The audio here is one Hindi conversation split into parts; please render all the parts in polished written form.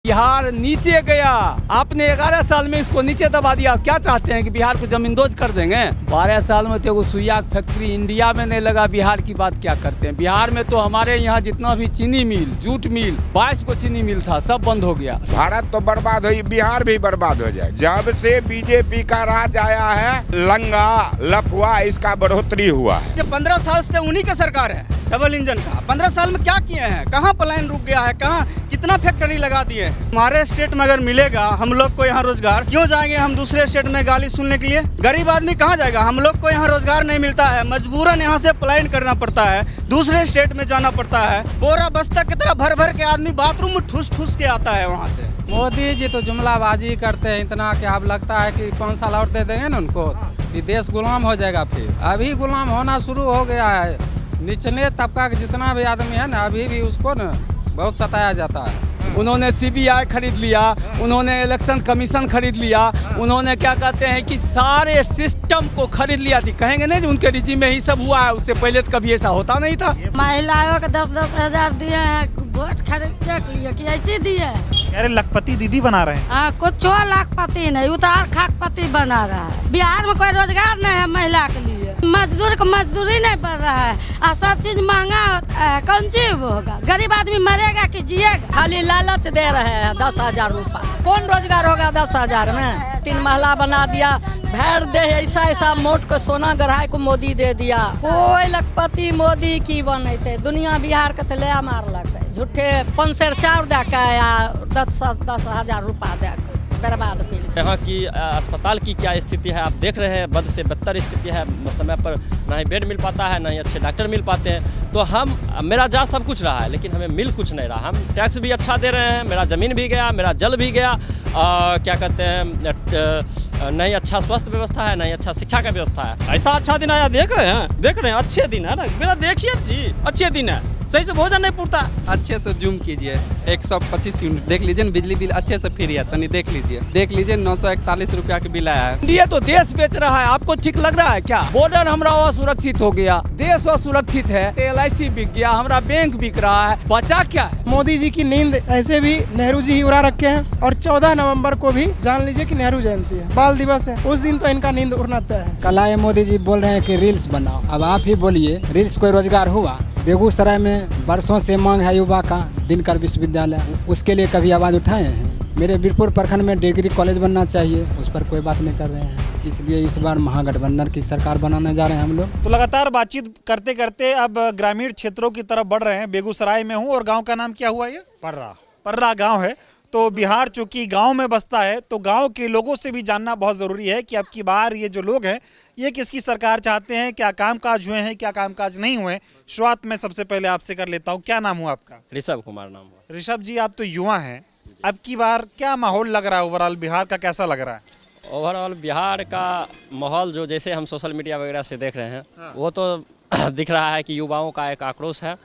बिहार नीचे गया, आपने 11 साल में इसको नीचे दबा दिया। क्या चाहते हैं कि बिहार को जमींदोज कर देंगे? 12 साल में तो सुइया फैक्ट्री इंडिया में नहीं लगा, बिहार की बात क्या करते हैं। बिहार में तो हमारे यहाँ जितना भी चीनी मिल, जूट मिल, 22 को चीनी मिल था, सब बंद हो गया। भारत तो बर्बाद हुई, बिहार भी बर्बाद हो जाए। जब से बीजेपी का राज आया है, लंगा लफुआ इसका बढ़ोतरी हुआ है। जब 15 साल से उन्हीं का सरकार है, डबल इंजन का। 15 साल में क्या किए हैं? कहाँ पलायन रुक गया है? कहाँ कितना फैक्ट्री लगा दिए? हमारे स्टेट में अगर मिलेगा हम लोग को यहाँ रोजगार, क्यों जाएंगे हम दूसरे स्टेट में गाली सुनने के लिए? गरीब आदमी कहाँ जाएगा? हम लोग को यहाँ रोजगार नहीं मिलता है, मजबूरन यहाँ से पलायन करना पड़ता है, दूसरे स्टेट में जाना पड़ता है। बोरा बस्ता की तरह भर भर के आदमी बाथरूम में ठूस ठूस के आता है वहाँ से। मोदी जी तो जुमलाबाजी करते हैं इतना कि अब लगता है कि 5 साल और दे देंगे ना उनको, ये देश गुलाम हो जाएगा। फिर अभी गुलाम होना शुरू हो गया है। निचले तबका के जितना भी आदमी है ना, अभी भी उसको ना बहुत सताया जाता है। उन्होंने CBI खरीद लिया, उन्होंने इलेक्शन कमीशन खरीद लिया, उन्होंने क्या कहते हैं कि सारे सिस्टम को खरीद लिया थी। कहेंगे नहीं उनके रिजीम में ही सब हुआ है, उससे पहले तो कभी ऐसा होता नहीं था। महिलाओं को 10-10 हजार दिए हैं, वोट खरीद के लिए कि ऐसे दिए? अरे लखपति दीदी बना रहे हैं। हाँ, कुछ लाखपति नहीं, उतार खाकपति बना रहा है। बिहार में कोई रोजगार नहीं है महिला के लिए, मजदूर को मजदूरी नहीं बढ़ रहा है और सब चीज महंगा होता है। कौन चीज होगा? गरीब आदमी मरेगा कि जिएगा? खाली लालच दे रहे हैं 10,000 रुपया। कौन रोजगार होगा 10,000 में? 3 महला बना दिया, भेड़ दे ऐसा ऐसा मोट को सोना गढ़ाई को मोदी दे दिया। कोई लखपति मोदी की बनते दुनिया बिहार के ले मार लगते झूठे 5 सेर चाउर दे के या 10,000 रुपया दे के बर्बाद कर। यहाँ की अस्पताल की क्या स्थिति है आप देख रहे हैं, बद से बदतर स्थिति है। समय पर ना ही बेड मिल पाता है, ना ही अच्छे डॉक्टर मिल पाते हैं। तो हम मेरा जा सब कुछ रहा है, लेकिन हमें मिल कुछ नहीं रहा। हम टैक्स भी अच्छा दे रहे हैं, मेरा ज़मीन भी गया, मेरा जल भी गया, क्या कहते हैं, नहीं अच्छा स्वास्थ्य व्यवस्था है, नहीं अच्छा शिक्षा का व्यवस्था है। ऐसा अच्छा दिन आया, देख रहे हैं अच्छे दिन है ना, मेरा देखिए जी अच्छे दिन है। सही से भोजन नहीं पूरता। अच्छे से जूम कीजिए, 125 यूनिट देख लीजिए ना, बिजली बिल अच्छे से फ्री है, तनी देख लीजिए 941 रुपया के बिल आया है। इंडिया तो देश बेच रहा है, आपको ठीक लग रहा है क्या? बॉर्डर हमारा असुरक्षित हो गया, देश असुरक्षित है, LIC बिक गया, हमारा बैंक बिक रहा है, बचा क्या है? मोदी जी की नींद ऐसे भी नेहरू जी ही उड़ा रखे हैं। और 14 नवंबर को भी जान लीजिए कि नेहरू जयंती है, बाल दिवस है, उस दिन तो इनका नींद उड़ना तय है। कल आए मोदी जी बोल रहे हैं कि रील्स बनाओ। अब आप ही बोलिए, रील्स कोई रोजगार हुआ? बेगूसराय में बरसों से मांग है युवा का दिनकर विश्वविद्यालय, उसके लिए कभी आवाज़ उठाए हैं? मेरे बीरपुर प्रखंड में डिग्री कॉलेज बनना चाहिए, उस पर कोई बात नहीं कर रहे हैं। इसलिए इस बार महागठबंधन की सरकार बनाने जा रहे हैं हम लोग। तो लगातार बातचीत करते करते अब ग्रामीण क्षेत्रों की तरफ बढ़ रहे हैं। बेगूसराय में हूँ और गांव का नाम क्या हुआ? ये पर्रा गांव है। तो बिहार चूंकि गांव में बसता है, तो गांव के लोगों से भी जानना बहुत ज़रूरी है कि अब की बार ये जो लोग हैं ये किसकी सरकार चाहते हैं, क्या कामकाज हुए हैं, क्या कामकाज नहीं हुए। शुरुआत में सबसे पहले आपसे कर लेता हूँ, क्या नाम हुआ आपका? ऋषभ कुमार नाम हुआ। ऋषभ जी, आप तो युवा हैं, अब की बार क्या माहौल लग रहा है? ओवरऑल बिहार का कैसा लग रहा है? ओवरऑल बिहार का माहौल जो जैसे हम सोशल मीडिया वगैरह से देख रहे हैं, वो तो दिख रहा है कि युवाओं का एक आक्रोश है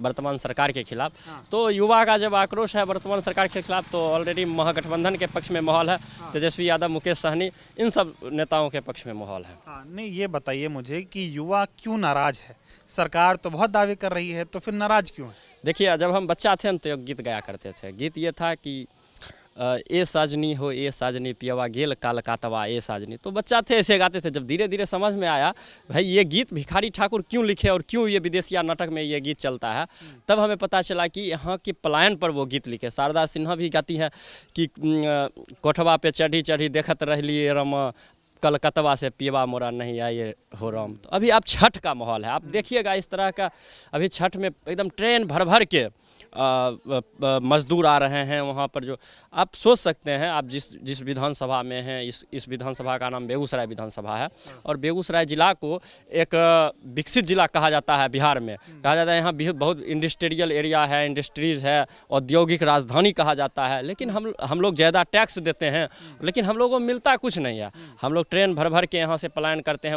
वर्तमान सरकार के खिलाफ। तो युवा का जब आक्रोश है वर्तमान सरकार के खिलाफ, तो ऑलरेडी महागठबंधन के पक्ष में माहौल है। तेजस्वी यादव, मुकेश सहनी, इन सब नेताओं के पक्ष में माहौल है। नहीं, ये बताइए मुझे कि युवा क्यों नाराज है? सरकार तो बहुत दावे कर रही है, तो फिर नाराज क्यों है? देखिए, जब हम बच्चा थे तो एक गीत गाया करते थे। गीत ये था कि ए साजनी हो ए साजनी पियवा गेल काल कातवा ए साजनी। तो बच्चा थे ऐसे गाते थे। जब धीरे धीरे समझ में आया भाई ये गीत भिखारी ठाकुर क्यों लिखे और क्यों ये विदेशिया नाटक में ये गीत चलता है, तब हमें पता चला कि यहाँ के पलायन पर वो गीत लिखे। शारदा सिन्हा भी गाती है कि कोठवा पे चढ़ी चढ़ी देखत रहलिए रम, कलकतवा से पियवा मोरा नहीं आए हो राम। तो अभी आप छठ का माहौल है, आप देखिएगा इस तरह का। अभी छठ में एकदम ट्रेन भर भर के मजदूर आ रहे हैं वहाँ पर। जो आप सोच सकते हैं, आप जिस विधानसभा में हैं, इस विधानसभा का नाम बेगूसराय विधानसभा है, और बेगूसराय जिला को एक विकसित जिला कहा जाता है बिहार में। कहा जाता है यहाँ बहुत इंडस्ट्रियल एरिया है, इंडस्ट्रीज़ है, औद्योगिक राजधानी कहा जाता है। लेकिन हम लोग ज़्यादा टैक्स देते हैं, लेकिन हम लोगों को मिलता कुछ नहीं है। हम लोग ट्रेन भर भर के यहाँ से पलायन करते हैं,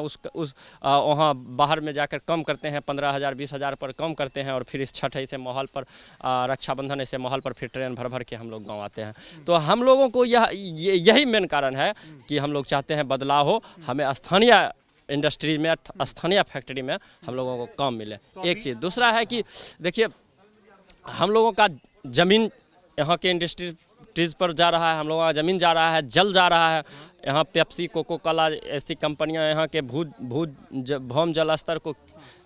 वहाँ बाहर में जाकर कम करते हैं, 15,000 20,000 पर कम करते हैं, और फिर इस छठ ऐसे माहौल पर, रक्षाबंधन ऐसे माहौल पर फिर ट्रेन भर भर के हम लोग गाँव आते हैं। तो हम लोगों को यही मेन कारण है कि हम लोग चाहते हैं बदलाव हो, हमें स्थानीय इंडस्ट्री में, स्थानीय फैक्ट्री में हम लोगों को काम मिले। एक चीज़। दूसरा है कि देखिए, हम लोगों का ज़मीन यहाँ के इंडस्ट्री फैक्ट्रीज पर जा रहा है, हम लोगों का ज़मीन जा रहा है, जल जा रहा है। यहाँ पेप्सी, कोको कोला ऐसी कंपनियां यहाँ के भौम जल स्तर को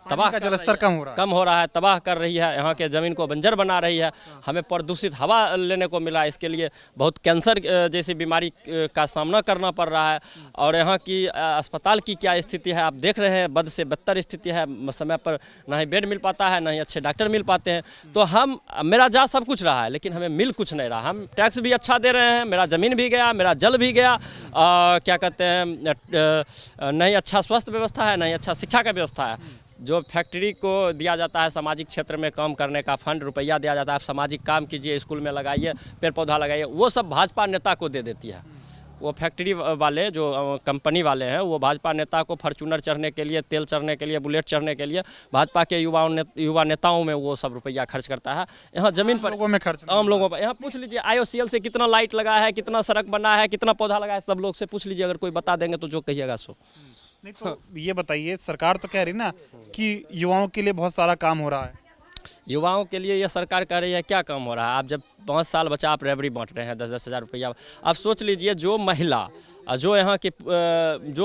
तबाह का जलस्तर कम हो रहा है, तबाह कर रही है, यहाँ के ज़मीन को बंजर बना रही है। हमें प्रदूषित हवा लेने को मिला, इसके लिए बहुत कैंसर जैसी बीमारी का सामना करना पड़ रहा है। और यहाँ की अस्पताल की क्या स्थिति है आप देख रहे हैं, बद से बदतर स्थिति है। समय पर ना ही बेड मिल पाता है, ना ही अच्छे डॉक्टर मिल पाते हैं। तो हम मेरा जा सब कुछ रहा है, लेकिन हमें मिल कुछ नहीं रहा। हम टैक्स भी अच्छा दे रहे हैं, मेरा ज़मीन भी गया, मेरा जल भी गया, क्या कहते हैं, नहीं अच्छा स्वास्थ्य व्यवस्था है, नहीं अच्छा शिक्षा का व्यवस्था है। जो फैक्ट्री को दिया जाता है सामाजिक क्षेत्र में काम करने का फंड, रुपया दिया जाता है, आप सामाजिक काम कीजिए, स्कूल में लगाइए, पेड़ पौधा लगाइए, वो सब भाजपा नेता को दे देती है। वो फैक्ट्री वाले जो कंपनी वाले हैं, वो भाजपा नेता को फॉर्च्यूनर चढ़ने के लिए, तेल चढ़ने के लिए, बुलेट चढ़ने के लिए भाजपा के युवा नेताओं में वो सब रुपया खर्च करता है। यहाँ ज़मीन पर लोगों में खर्च, आम लोगों पर। यहाँ पूछ लीजिए IOCL से कितना लाइट लगा है, कितना सड़क बना है, कितना पौधा लगा है, सब लोग से पूछ लीजिए। अगर कोई बता देंगे तो जो कहिएगा सो। नहीं तो ये बताइए, सरकार तो कह रही ना कि युवाओं के लिए बहुत सारा काम हो रहा है। युवाओं के लिए ये सरकार कह रही है, क्या काम हो रहा है? आप जब 5 साल बच्चा आप रेवड़ी बांट रहे हैं 10-10 हज़ार रुपया। आप सोच लीजिए, जो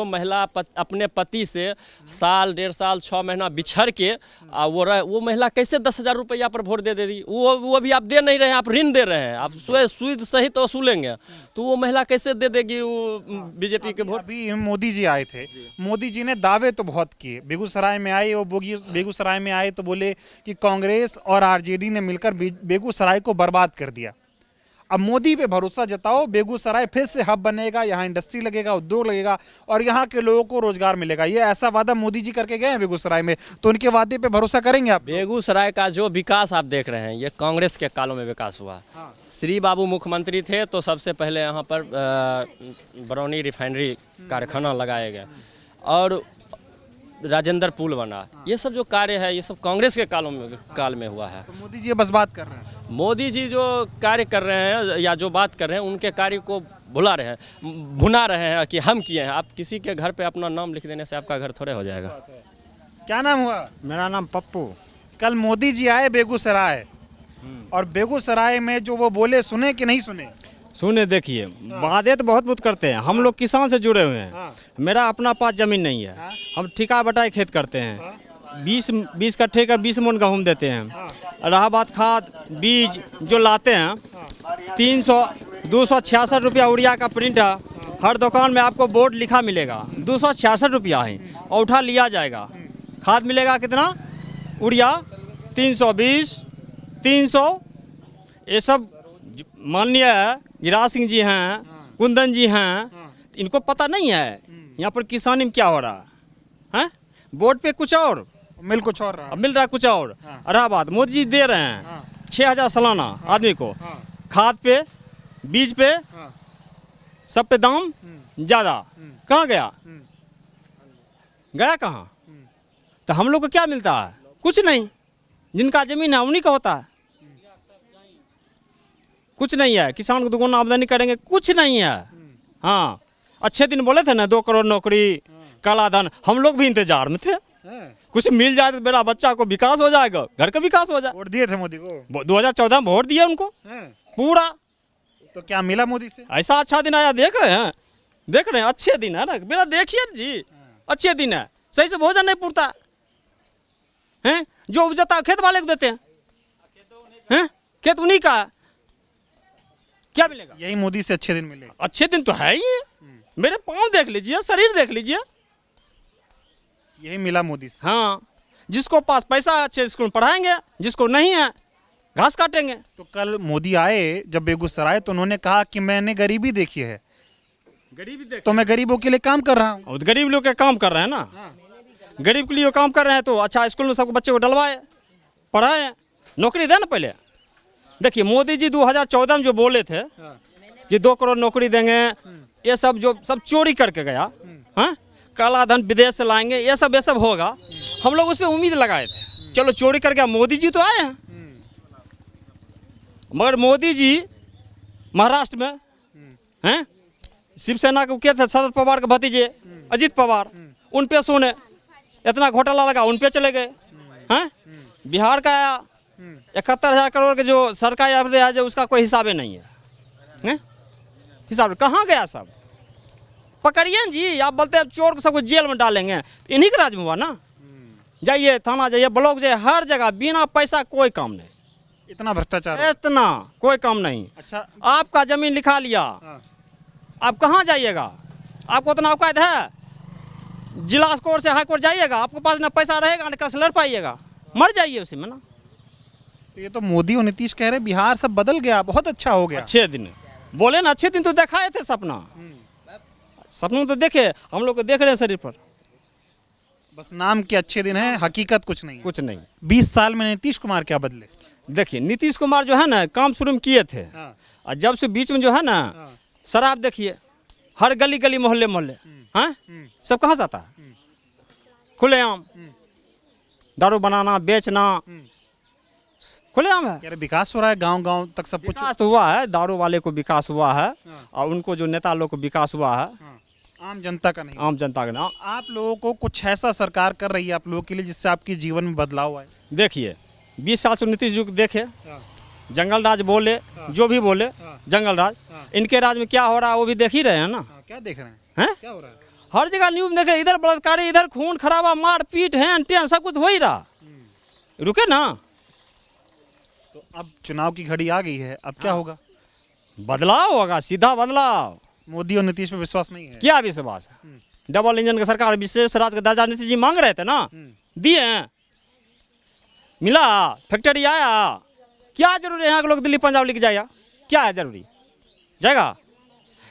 महिला अपने पति से साल, 1.5 साल, 6 महीना बिछड़ के वो महिला कैसे 10,000 रुपया पर वोट दे देगी? वो भी आप दे नहीं रहे हैं, आप ऋण दे रहे हैं, आप सूद सहित वसूलेंगे, तो वो महिला कैसे दे देगी वो बीजेपी के वोट? अभी मोदी जी आए थे, मोदी जी ने दावे तो बहुत किए। बेगूसराय में आए, वो बेगूसराय में आए तो बोले कि कांग्रेस और आरजेडी ने मिलकर बेगूसराय को बर्बाद कर दिया। अब मोदी पे भरोसा जताओ, बेगूसराय फिर से हब बनेगा, यहाँ इंडस्ट्री लगेगा, उद्योग लगेगा और यहाँ के लोगों को रोजगार मिलेगा। ये ऐसा वादा मोदी जी करके गए हैं बेगूसराय में, तो उनके वादे पे भरोसा करेंगे आप? बेगूसराय का जो विकास आप देख रहे हैं, ये कांग्रेस के कालों में विकास हुआ। श्री बाबू मुख्यमंत्री थे तो सबसे पहले यहाँ पर बरौनी रिफाइनरी कारखाना लगाए गए और राजेंद्र पुल बना। ये सब जो कार्य है, ये सब कांग्रेस के काल में हुआ है। तो मोदी जी बस बात कर रहे हैं। मोदी जी जो कार्य कर रहे हैं या जो बात कर रहे हैं, उनके कार्य को भुला रहे हैं कि हम किए हैं। आप किसी के घर पे अपना नाम लिख देने से आपका घर थोड़े हो जाएगा। क्या नाम हुआ? मेरा नाम पप्पू। कल मोदी जी आए बेगूसराय, और बेगूसराय में जो वो बोले, सुने कि नहीं सुने? सुने, देखिए, वादे तो बहुत करते हैं। हम लोग किसान से जुड़े हुए हैं। मेरा अपना पास जमीन नहीं है, हम ठिका बटाई खेत करते हैं। 20 कट्ठे का 20 मन गेहूँ देते हैं। रहा बात खाद बीज जो लाते हैं, 266 रुपया उड़िया का प्रिंट है। हर दुकान में आपको बोर्ड लिखा मिलेगा, 266 रुपया है, और उठा लिया जाएगा। खाद मिलेगा कितना? उड़िया 320, 300। ये सब माननीय गिरिराज सिंह जी हैं, कुंदन जी हैं, इनको पता नहीं है यहाँ पर किसानी में क्या हो रहा है। बोर्ड पे कुछ और, मिल कुछ और रहा, मिल रहा कुछ और। रहा बात, मोदी जी दे रहे हैं 6,000 सालाना आदमी को। खाद पे, बीज पे, सब पे दाम ज़्यादा। कहाँ गया कहाँ? तो हम लोग को क्या मिलता है? कुछ नहीं। जिनका जमीन है उन्हीं का होता है, कुछ नहीं है। किसान को दुगुना आमदनी करेंगे, कुछ नहीं है। हाँ, अच्छे दिन बोले थे ना, 2 करोड़ नौकरी, काला धन, हम लोग भी इंतजार में थे। कुछ मिल जाए तो मेरा बच्चा को विकास हो जाएगा, घर का विकास हो जाए। वोट दिए थे मोदी को? 2014 में वोट दिया उनको पूरा। तो क्या मिला मोदी से? ऐसा अच्छा दिन आया, देख रहे हैं, अच्छे दिन है ना। मेरा देखिए जी, अच्छे दिन है। सही से भोजन नहीं पूरता है, जो उपजता खेत वाले को देते हैं, खेत उन्हीं का है। क्या मिलेगा? यही मोदी से अच्छे दिन मिले। अच्छे दिन तो है ही। मेरे पाँव देख लीजिए, शरीर देख लीजिए, यही मिला मोदी से। हाँ, जिसको पास पैसा है अच्छे स्कूल में पढ़ाएंगे, जिसको नहीं है घास काटेंगे। तो कल मोदी आए जब बेगूसराय, तो उन्होंने कहा कि मैंने गरीबी देखी है, तो मैं गरीबों के लिए काम कर रहा हूँ। गरीब लोग के काम कर रहे हैं ना, गरीब के लिए काम कर रहे हैं। तो अच्छा स्कूल में सबको बच्चे को डलवाए, पढ़ाए, नौकरी दे ना। पहले देखिए, मोदी जी 2014 में जो बोले थे कि 2 करोड़ नौकरी देंगे, ये सब जो सब चोरी करके गया। हाँ, काला धन विदेश से लाएंगे, ये सब होगा। हम लोग उस पर उम्मीद लगाए थे, चलो चोरी कर गया। मोदी जी तो आए हैं, मगर मोदी जी महाराष्ट्र में हैं, शिवसेना के क्या थे, शरद पवार के भतीजे अजीत पवार, उन पे सुने इतना घोटाला लगा, उन पे चले गए। हैं, बिहार का 71,000 करोड़ के जो सरकारी आपदे है, जो उसका कोई हिसाबे नहीं है। हैं? हिसाब कहाँ गया सब? पकड़िए न जी, आप बोलते हैं चोर को सबको जेल में डालेंगे, इन्हीं के राज में हुआ ना। जाइए थाना, जाइए ब्लॉक, जाइए, हर जगह बिना पैसा कोई काम नहीं, इतना भ्रष्टाचार, इतना कोई काम नहीं। अच्छा, आपका जमीन लिखा लिया, आप कहाँ जाइएगा? आपको उतना औकात है? जिला कोर्ट से हाई कोर्ट जाइएगा, आपके पास ना पैसा रहेगा ना कैसे लड़ पाइएगा, मर जाइए उसी में ना। तो ये तो मोदी और नीतीश कह रहे बिहार सब बदल गया, बहुत अच्छा हो गया। अच्छे दिन बोले ना, अच्छे दिन तो दिखाए थे सपना, सपनों तो देखे, हम लोग को देख रहे हैं शरीर पर, बस नाम के अच्छे दिन है, हकीकत कुछ नहीं। कुछ नहीं। 20 साल में नीतीश कुमार क्या बदले? देखिए नीतीश कुमार जो है ना काम शुरू में किए थे, और जब से बीच में जो है ना शराब, देखिए हर गली गली मोहल्ले मोहल्ले, हाँ सब कहाँ से आता है? खुलेआम दारू बनाना बेचना खुलेआम है। यार विकास हो रहा है, गांव गांव तक सब कुछ विकास हुआ है, दारू वाले को विकास हुआ है, और उनको जो नेता लोग को विकास हुआ है, आम जनता का नहीं। आम जनता का ना। आप लोगों को कुछ ऐसा सरकार कर रही है आप लोगों के लिए जिससे आपके जीवन में बदलाव आए? देखिए 20 साल से नीतीश युग देखे, जंगल राज बोले, जो भी बोले जंगल राज, इनके राज में क्या हो रहा है वो भी देख ही रहे हैं ना। क्या देख रहे हैं? क्या हो रहा है? हर जगह न्यूज देख रहे, इधर बलात्कारी, इधर खून खराबा, मारपीट, हैन टेन सब कुछ हो ही रहा। रुके ना। तो अब चुनाव की घड़ी आ गई है, अब क्या होगा? बदलाव होगा, सीधा बदलाव। मोदी और नीतीश पे विश्वास नहीं है? क्या विश्वास है? डबल इंजन की सरकार, विशेष राज्य का दर्जा नीतीश जी मांग रहे थे ना, दिए हैं, मिला, फैक्ट्री आया। क्या जरूरी है यहाँ के लोग दिल्ली पंजाब लेके जाएगा? क्या है जरूरी? जाएगा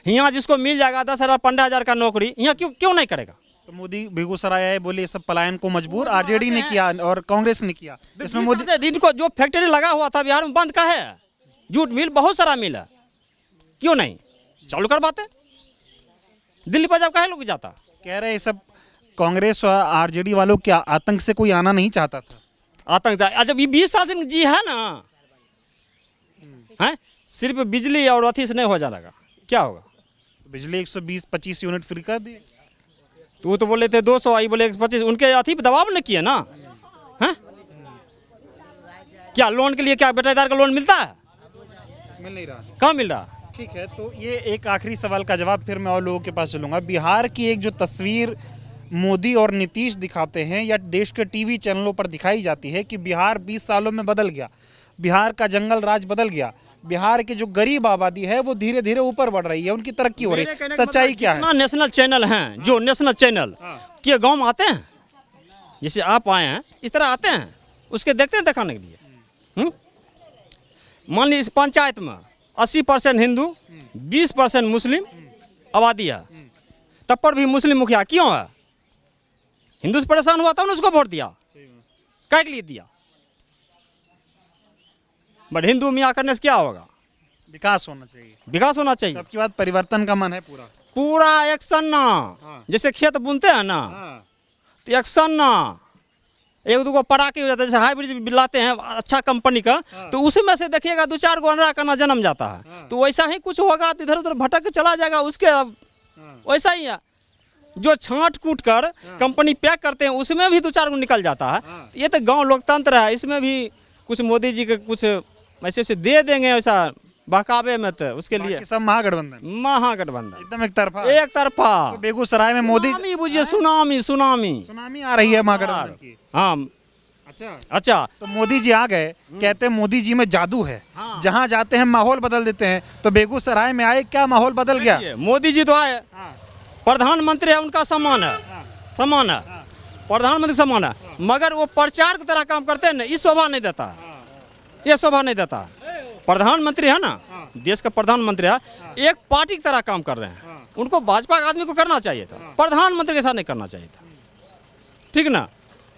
यहाँ जिसको मिल जाएगा 10,000 15,000 का नौकरी, यहाँ क्यों नहीं करेगा? तो मोदी बेगूसराय आए, बोले ये सब पलायन को मजबूर आरजेडी ने किया और कांग्रेस ने किया। इसमें मोदी दिन को जो फैक्ट्री लगा हुआ था बिहार में बंद का है, जूट मिल बहुत सारा मिल है, क्यों नहीं चालू करवाते? दिल्ली पंजाब काहे लोग जाता? कह रहे सब कांग्रेस और आरजेडी वालों के आतंक से कोई आना नहीं चाहता था। आतंक जब ये 20 साल से जी है ना, है सिर्फ बिजली और अथी से नहीं हो जाएगा, क्या होगा? बिजली 120-25 यूनिट फ्री कर दिए। तो वो तो बोले थे 200, आई बोले 125, उनके अथी पे दबाव नहीं किए ना। हैं? क्या लोन के लिए क्या बेटादार का लोन मिलता है? मिल नहीं रहा। कहाँ मिल रहा? ठीक है, तो ये एक आखिरी सवाल का जवाब फिर मैं और लोगों के पास चलूंगा। बिहार की एक जो तस्वीर मोदी और नीतीश दिखाते हैं या देश के टीवी चैनलों पर दिखाई जाती है कि बिहार 20 सालों में बदल गया, बिहार का जंगल राज बदल गया, बिहार की जो गरीब आबादी है वो धीरे धीरे ऊपर बढ़ रही है, उनकी तरक्की हो रही है। सच्चाई क्या है? नेशनल चैनल हैं, जो नेशनल चैनल के गांव में आते हैं, जैसे आप आए हैं इस तरह आते हैं, उसके देखते हैं दिखाने के लिए। मान लीजिए इस पंचायत में 80% हिंदू 20% मुस्लिम आबादी है, तब पर भी मुस्लिम मुखिया क्यों है? हिंदू से परेशान हुआ था ना, उसको वोट दिया, क्या के लिए दिया? बट हिंदू मियाँ करने से क्या होगा? विकास होना चाहिए, विकास होना चाहिए। सबकी बात परिवर्तन का मन है पूरा, पूरा एक्शन ना। जैसे खेत बुनते हैं ना, तो एक्शन ना, एक दो पटाखे हो जाता है, जैसे हाइब्रिड लाते हैं अच्छा कंपनी का, तो उसी में से देखिएगा 2-4 गो अंडा करना जन्म जाता है। तो वैसा ही कुछ होगा, तो इधर उधर भटक के चला जाएगा उसके। वैसा ही है, जो छांट कूट कर कंपनी पैक करते हैं उसमें भी 2-4 गो निकल जाता है। ये तो गांव लोकतंत्र है, इसमें भी कुछ मोदी जी के कुछ ऐसे से दे देंगे वैसा बहकावे में, तो उसके लिए सब महागठबंधन एकदम एक तरफा तो बेगूसराय में मोदी बुझिए सुनामी आ रही है महागठबंधन की। हाँ अच्छा, तो मोदी जी आ गए, कहते हैं मोदी जी में जादू है, जहाँ जाते हैं माहौल बदल देते हैं। तो बेगूसराय में आए, क्या माहौल बदल गया? मोदी जी तो आए, प्रधानमंत्री है, उनका सम्मान है, प्रधानमंत्री सम्मान है, मगर वो प्रचार की तरह काम करते हैं ना, इस शोभा नहीं देता, ये शोभा नहीं देता। प्रधानमंत्री है ना, देश का प्रधानमंत्री है, एक पार्टी की तरह काम कर रहे हैं। उनको भाजपा के आदमी को करना चाहिए था, प्रधानमंत्री के साथ नहीं करना चाहिए था, ठीक ना?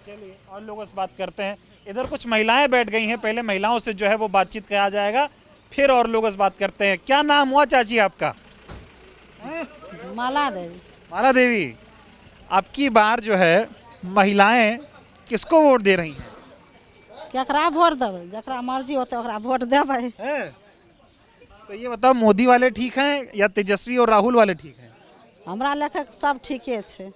चलिए और लोगों से बात करते हैं। इधर कुछ महिलाएं बैठ गई हैं, पहले महिलाओं से जो है वो बातचीत किया जाएगा, फिर और लोगों से बात करते हैं। क्या नाम हुआ चाची आपका? माला देवी। माला देवी, आपकी बार जो है महिलाएं किसको वोट दे रही हैं? केकरा वोट देबै, जकरा मर्जी होते ओकरा वोट देबै। तो ये बताओ, मोदी वाले ठीक हैं या तेजस्वी और राहुल वाले ठीक हैं? हमरा लेखे सब ठीके छै।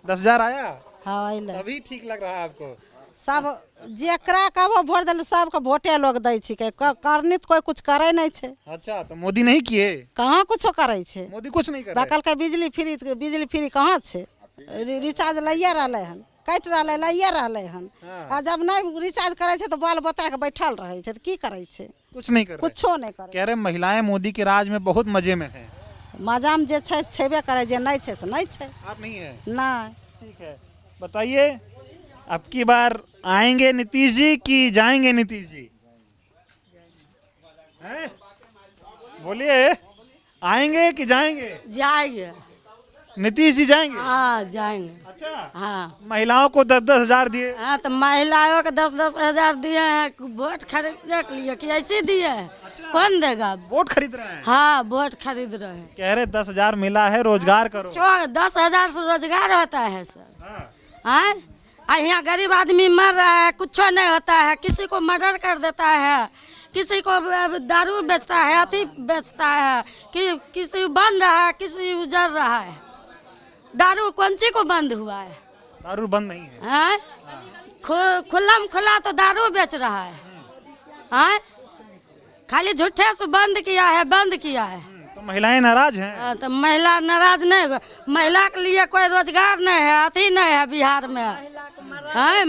10,000 आया? हाँ, अभी ठीक लग रहा है आपको? सब जेकरा कहबो वोट दिल सबके वोटे लोग दै छिकै करनी तो कोई कुछ करे नहीं छे। अच्छा, तो मोदी नहीं किए? कहाँ कुछो करे छे, मोदी कुछ नहीं कर रहा है। बकल के बिजली फ्री कहाँ छे, रिचार्ज लइए रहले हन, कट रहले लइए रहले हन। आ जब नहीं रिचार्ज करे छे तो बाल बता के बैठल रहे छे, तो की करे छे, कुछ नहीं कर रहे। कुछो नहीं करे। कह रहे महिलाएं मोदी के राज में बहुत मजे में है। मजा में जे छे छेबे करे, जे नहीं छे से नहीं छे। आप नहीं है? नहीं। ठीक है, बताइए अब की बार आएंगे नीतीश जी कि जाएंगे नीतीश जी? हैं? बोलिए, आएंगे कि जाएंगे? जाएंगे। नीतीश जी जाएंगे? हाँ जाएंगे। अच्छा, हाँ। महिलाओं को 10-10 हजार दिए। हाँ तो महिलाओं को 10-10 हजार दिए हैं वोट खरीदने के लिए, कि ऐसे दिए हैं? अच्छा। कौन देगा? वोट खरीद रहे हैं। हाँ वोट खरीद रहे हैं। कह रहे 10 हजार मिला है, रोजगार करो। 10 हजार से रोजगार होता है सर? हाँ, यहाँ गरीब आदमी मर रहा है, कुछ नहीं होता है, किसी को मर्डर कर देता है, किसी को दारू बेचता है, अति बेचता है, कि किसी बन रहा है, किसी उजड़ रहा है। दारू कौन सी को बंद हुआ है? दारू बंद नहीं है। हाँ? खुला तो दारू बेच रहा है। हाँ? खाली झूठे से बंद किया है। तो महिलाएं नाराज हैं। हाँ, तो महिला नाराज नहीं होगा। महिला के लिए कोई रोजगार नहीं है, अथी नहीं है बिहार में। हाँ?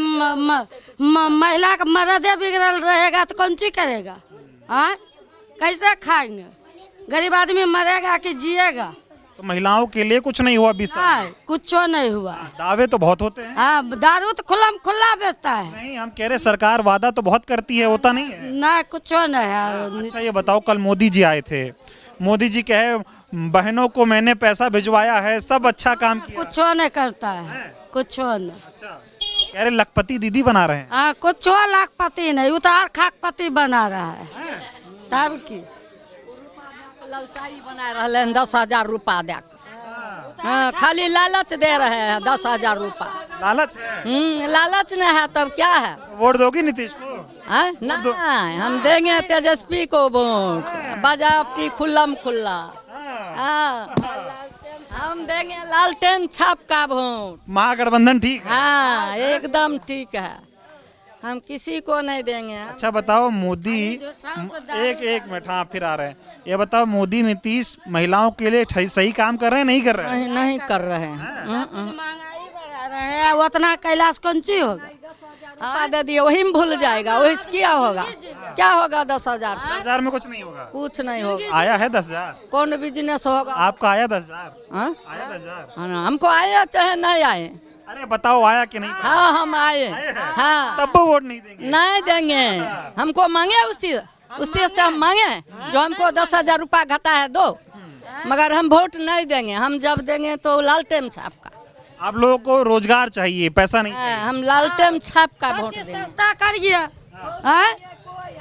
महिला का मर्दे बिगड़ल रहेगा तो कौन सी करेगा? हाँ? कैसे खाएंगे? गरीब आदमी मरेगा कि जिएगा? तो महिलाओं के लिए कुछ नहीं हुआ 20 साल? कुछ नहीं हुआ। दावे तो बहुत होते हैं। हाँ, दारू तो खुला बेचता है। नहीं, हम कह रहे सरकार वादा तो बहुत करती है, होता नहीं है। नहीं, कुछ नहीं है। अच्छा ये बताओ, कल मोदी जी आए थे, मोदी जी कहे बहनों को मैंने पैसा भिजवाया है, सब अच्छा काम किया। कुछ नहीं करता है, कुछ नहीं। अच्छा, कह रहे लखपति दीदी बना रहे हैं। हाँ, कुछ लाखपति नहीं, उतार खाकपति बना रहा है। तब की लालचाई बना रहे हैं 10 हजार रुपया दे। हाँ, खाली लालच दे रहे हैं 10 हजार रुपया। लालच है? लालच नहीं है तब क्या है? वोट दोगी नीतीश को? नहीं, हम देंगे तेजस्वी को वोट, बाजावटी खुल्लम खुल्ला। हाँ, हम देंगे लालटेन छाप का वोट। महागठबंधन ठीक है? हाँ, एकदम ठीक है, हम किसी को नहीं देंगे। अच्छा बताओ, मोदी एक मिनट, हाँ फिर आ रहे हैं। ये बताओ, मोदी नीतीश महिलाओं के लिए सही काम कर रहे हैं, नहीं कर रहे हैं? नहीं कर रहे हैं। महंगाई बढ़ा रहे हैं, उतना कैलाश कौन सी होगा? दे दिए वही में भूल जाएगा, वही क्या होगा? क्या होगा 10 हजार? 10 हजार में कुछ नहीं होगा। कुछ नहीं होगा। आया है 10 हजार? कौन बिजनेस होगा? आपका आया 10 हजार? आया 10 हजार? हमको आया चाहे नहीं आए। अरे बताओ, आया कि नहीं? हाँ, हम आए। हाँ, तब वोट नहीं देंगे? नहीं देंगे, हमको मांगे उसी से हम मांगे जो हमको 10 हजार रुपया घटा है दो, मगर हम वोट नहीं देंगे। हम जब देंगे तो लालटेन छाप का। आप लोगों को रोजगार चाहिए, पैसा नहीं चाहिए। हम लालटेन छाप का वोट देंगे। सस्ता करिए,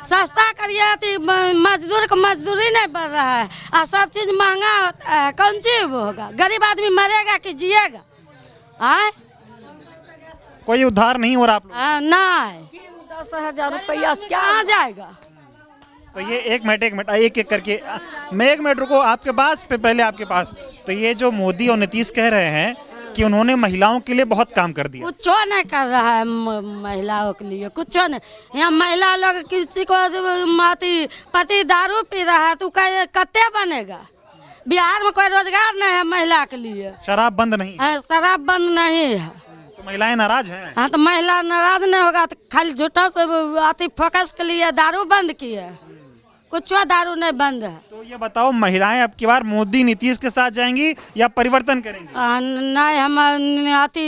सस्ता करिए, मजदूर को मजदूरी नहीं बढ़ रहा है, और सब चीज महंगा होता है, कौन सी वो होगा? गरीब आदमी मरेगा कि जिएगा? कोई उद्धार नहीं हो रहा आप लोग? नहीं। 10 हजार रुपया क्या आ जाएगा? तो ये एक मिनट एक करके, मैं 1 मिनट रुको, आपके पास पहले आपके पास। तो ये जो मोदी और नीतीश कह रहे हैं कि उन्होंने महिलाओं के लिए बहुत काम कर दिया, कुछ नहीं कर रहा है महिलाओं के लिए, कुछ नहीं। यहाँ महिला लोग किसी को पति दारू पी रहा है तो कत्ते बनेगा? बिहार में कोई रोजगार नहीं है महिला के लिए। शराब बंद नहीं है? शराब बंद नहीं है। तो महिलाएं नाराज हैं? हाँ, तो महिला नाराज नहीं होगा तो खाली झूठा से अति फोकस के लिए दारू बंद किए, कुछ दारू नहीं बंद है। तो ये बताओ, महिलाएं अब की बार मोदी नीतीश के साथ जाएंगी या परिवर्तन करेंगी? नहीं, हम अति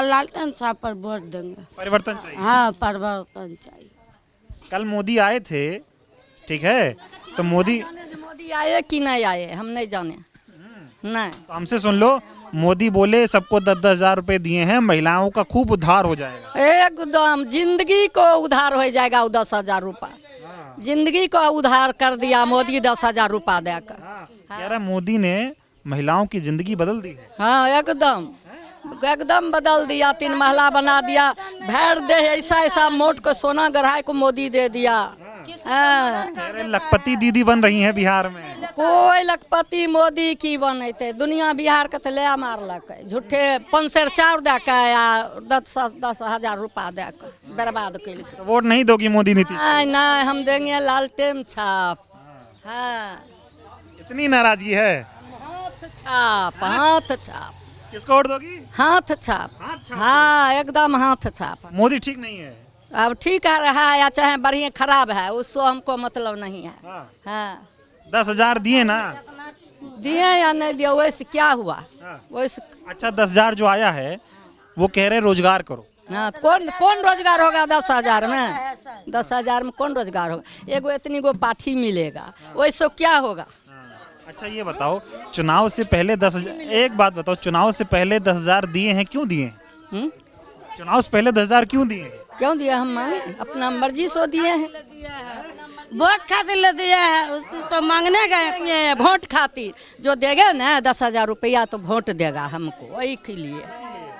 लालटेन साहब पर वोट देंगे। परिवर्तन चाहिए? हाँ, परिवर्तन चाहिए। कल मोदी आए थे, ठीक है, तो मोदी आए कि नहीं आए हम नहीं जाने। नहीं, तो हमसे सुन लो, मोदी बोले सबको 10-10 हजार रुपए दिए हैं, महिलाओं का खूब उद्धार हो जाएगा। एकदम जिंदगी को उधार हो जाएगा। 10 हजार रुपया जिंदगी को उधार कर दिया मोदी 10 हजार रुपया देकर। कह रहा मोदी ने महिलाओं की जिंदगी बदल दी है। हाँ, एकदम बदल दिया, 3 महला बना दिया, भेड़ दे ऐसा मोट को सोना गढ़ाई को मोदी दे दिया। हाँ। कह रहे लखपति दीदी बन रही हैं बिहार में। कोई लखपति मोदी की बनते दुनिया बिहार के ले मारलक झूठे 5 सेर चाउर दे के या 10,000 रुपया दे के बर्बाद कर। तो वोट नहीं दोगी मोदी नीतीश? नहीं हम देंगे लालटेन छाप। हाँ इतनी नाराजगी है? हाथ छाप, हाथ छाप। किसको वोट दोगी? हाथ छाप। हाँ एकदम हाथ छाप। मोदी ठीक नहीं है? अब ठीक है रहा या चाहे बढ़िया खराब है उसको हमको मतलब नहीं है। हाँ 10,000 दिए ना? दिए या नहीं दिए वैसे क्या हुआ वैसे। अच्छा 10,000 जो आया है वो कह रहे रोजगार करो। हाँ कौन रोजगार होगा 10,000 में? 10,000 में कौन रोजगार होगा? एगो इतनी गो पाठी मिलेगा वैसे क्या होगा? अच्छा ये बताओ चुनाव से पहले 10,000, एक बात बताओ, चुनाव से पहले 10,000 दिए हैं, क्यों दिए? चुनाव से पहले 10,000 क्यों दिए? क्यों दिया? हम मांगे अपना मर्जी से दिए हैं। वोट खातिर ले दिया है उसको मांगने गए। वोट खातिर जो देगा ना 10,000 रुपया तो वोट देगा हमको वही के लिए।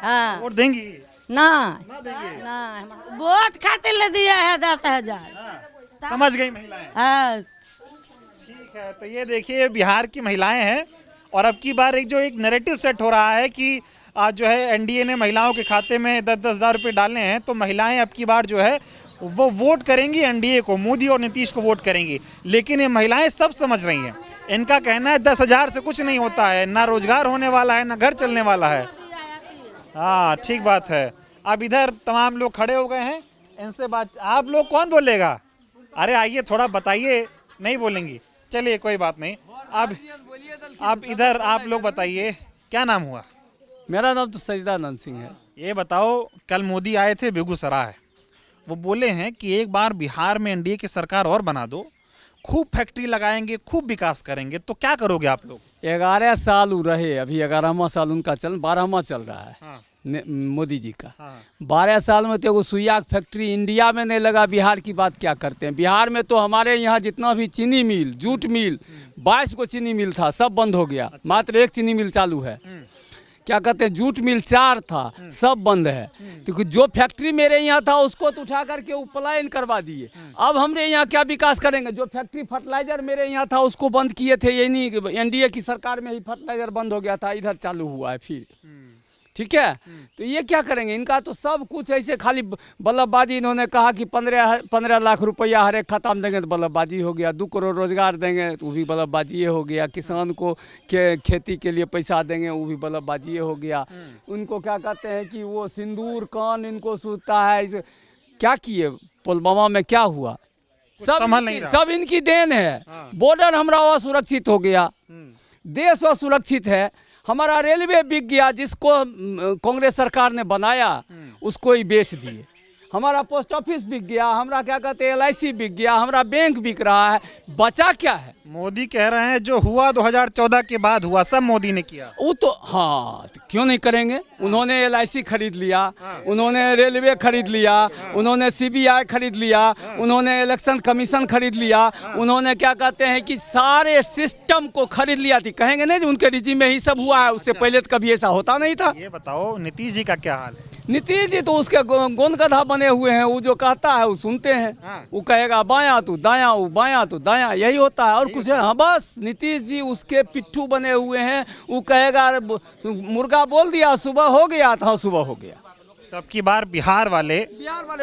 हाँ वोट देंगी? ना वोट खातिर ले दिया है 10,000। समझ गई महिलाएं? हाँ ठीक है, तो ये देखिए बिहार की महिलाएं हैं और अब की बार एक नैरेटिव सेट हो रहा है कि आज जो है एनडीए ने महिलाओं के खाते में 10,000 रुपये डालने हैं, तो महिलाएं अब की बार जो है वो वोट करेंगी एनडीए को, मोदी और नीतीश को वोट करेंगी। लेकिन ये महिलाएं सब समझ रही हैं, इनका कहना है 10,000 से कुछ नहीं होता है, ना रोजगार होने वाला है ना घर चलने वाला है। हाँ ठीक बात है। अब इधर तमाम लोग खड़े हो गए हैं, इनसे बात। आप लोग कौन बोलेगा? अरे आइए थोड़ा बताइए। नहीं बोलेंगी, चलिए कोई बात नहीं। अब इधर आप लोग बताइए क्या नाम हुआ? मेरा नाम तो सजदानंद सिंह है। ये बताओ कल मोदी आए थे बेगूसराय, वो बोले हैं कि एक बार बिहार में एनडीए की सरकार और बना दो, खूब फैक्ट्री लगाएंगे, खूब विकास करेंगे, तो क्या करोगे आप लोग? 11 साल रहे, अभी 11वां साल उनका 12वां चल रहा है। हाँ। मोदी जी का। हाँ। 12 साल में तो सुइया फैक्ट्री इंडिया में नहीं लगा, बिहार की बात क्या करते हैं। बिहार में तो हमारे यहाँ जितना भी चीनी मिल, जूट मिल, 22 को चीनी मिल था, सब बंद हो गया। अच्छा। मात्र एक चीनी मिल चालू है। क्या कहते हैं, जूट मिल 4 था, सब बंद है। तो जो फैक्ट्री मेरे यहाँ था उसको तो उठा करके वो पलायन करवा दिए। अब हमरे यहाँ क्या विकास करेंगे? जो फैक्ट्री फर्टिलाइजर मेरे यहाँ था उसको बंद किए थे, ये नहीं एनडीए की सरकार में ही फर्टिलाइजर बंद हो गया था, इधर चालू हुआ है फिर। ठीक है, तो ये क्या करेंगे? इनका तो सब कुछ ऐसे खाली बल्लभबाजी। इन्होंने कहा कि 15 लाख रुपया हर एक खाता में देंगे तो बल्लभबाजी हो गया। 2 करोड़ रोजगार देंगे तो वो भी बल्लभबाजी हो गया। किसान को खेती के लिए पैसा देंगे वो भी बल्लभबाजी हो गया। उनको क्या कहते हैं कि वो सिंदूर कान इनको सूझता है। क्या किए पुलवामा में, क्या हुआ? सब इनकी देन है। बॉर्डर हमारा असुरक्षित हो गया, देश असुरक्षित है। हमारा रेलवे बिक गया, जिसको कांग्रेस सरकार ने बनाया उसको ही बेच दिए। हमारा पोस्ट ऑफिस बिक गया, हमारा क्या कहते हैं LIC बिक गया, हमारा बैंक बिक रहा है। बचा क्या है? मोदी कह रहे हैं जो हुआ 2014 के बाद हुआ सब मोदी ने किया। वो तो हाँ, तो क्यों नहीं करेंगे? उन्होंने LIC खरीद लिया, उन्होंने रेलवे खरीद लिया, उन्होंने CBI खरीद लिया, उन्होंने इलेक्शन कमीशन खरीद लिया, उन्होंने क्या कहते हैं कि सारे सिस्टम को खरीद लिया थी। कहेंगे नहीं उनके रिजीम में ही सब हुआ है, उससे पहले तो कभी ऐसा होता नहीं था। ये बताओ नीतीश जी का क्या हाल है? नीतीश जी तो उसके गोंद गधा बने हुए हैं, वो जो कहता है वो सुनते हैं। वो कहेगा बायां तो दायां, वो बायां तो दायां, यही होता है और कुछ है? हाँ बस नीतीश जी उसके पिट्ठू बने हुए हैं। वो कहेगा मुर्गा बोल दिया सुबह हो गया था, सुबह हो गया। तो अब की बार बिहार वाले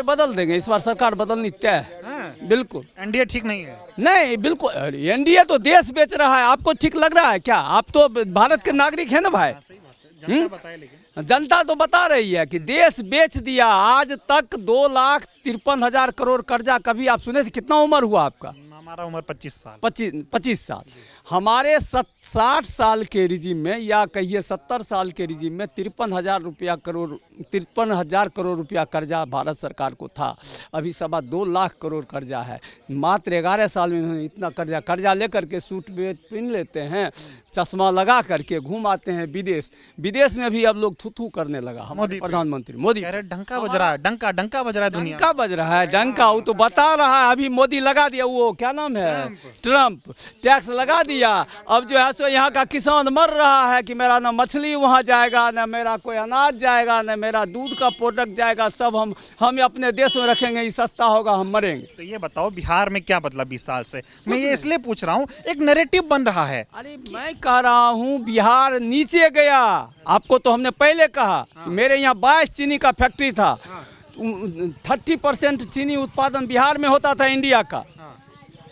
बदल देंगे, इस बार सरकार बदलनी तय है। बिल्कुल। एनडीए ठीक नहीं है? नहीं बिल्कुल, एनडीए तो देश बेच रहा है। आपको ठीक लग रहा है क्या? आप तो भारत के नागरिक है ना भाई। जनता तो बता रही है कि देश बेच दिया। आज तक 2,53,000 करोड़ कर्जा। कभी आप सुने थे? कितना उम्र हुआ आपका? हमारा उम्र 25 साल। 25 साल। हमारे 60 साल के रिजीम में या कहिए 70 साल के रिजीम में 53,000 करोड़ रुपया कर्जा भारत सरकार को था। अभी 2.25 लाख करोड़ कर्जा है। मात्र 11 साल में इन्होंने इतना कर्जा लेकर के सूट बेट पहन लेते हैं, चश्मा लगा करके घूम आते हैं विदेश। विदेश में भी अब लोग थू करने लगा हमारे प्रधानमंत्री मोदी। डंका बज रहा है, डंका बज रहा है, दुनिया डंका बज रहा है। डंका वो तो बता रहा है, अभी मोदी लगा दिया। वो क्या नाम है, ट्रम्प टैक्स लगा दिया। दिया। अब जो है सो यहाँ का किसान मर रहा है कि मेरा ना मछली वहाँ जाएगा, ना मेरा कोई अनाज जाएगा, ना मेरा दूध का प्रोडक्ट जाएगा, सब हम अपने देश में रखेंगे, ये सस्ता होगा, हम मरेंगे। तो ये बताओ बिहार में क्या बदला 20 साल से? मैं ये इसलिए पूछ रहा हूँ, एक नैरेटिव बन रहा है। अरे मैं कह रहा हूँ बिहार नीचे गया। आपको तो हमने पहले कहा कि मेरे यहाँ 22 चीनी का फैक्ट्री था, 30% चीनी उत्पादन बिहार में होता था इंडिया का।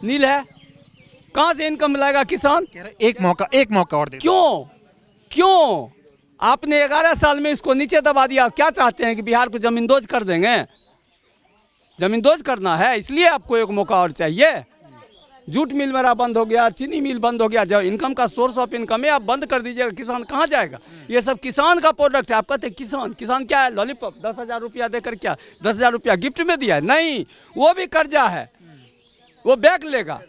नील है, कहाँ से इनकम लाएगा किसान? एक मौका और दे। क्यों आपने 11 साल में इसको नीचे दबा दिया? क्या चाहते हैं कि बिहार को जमींदोज कर देंगे? जमींदोज करना है, इसलिए आपको एक मौका और चाहिए। जूट मिल मेरा बंद हो गया, चीनी मिल बंद हो गया, जब इनकम का सोर्स ऑफ इनकम है आप बंद कर दीजिएगा, किसान कहाँ जाएगा? ये सब किसान का प्रोडक्ट है। आप कहते हैं किसान क्या है? लॉलीपॉप 10,000 रुपया देकर क्या 10,000 रुपया गिफ्ट में दिया है? नहीं, वो भी कर्जा है, वो बैक लेगा,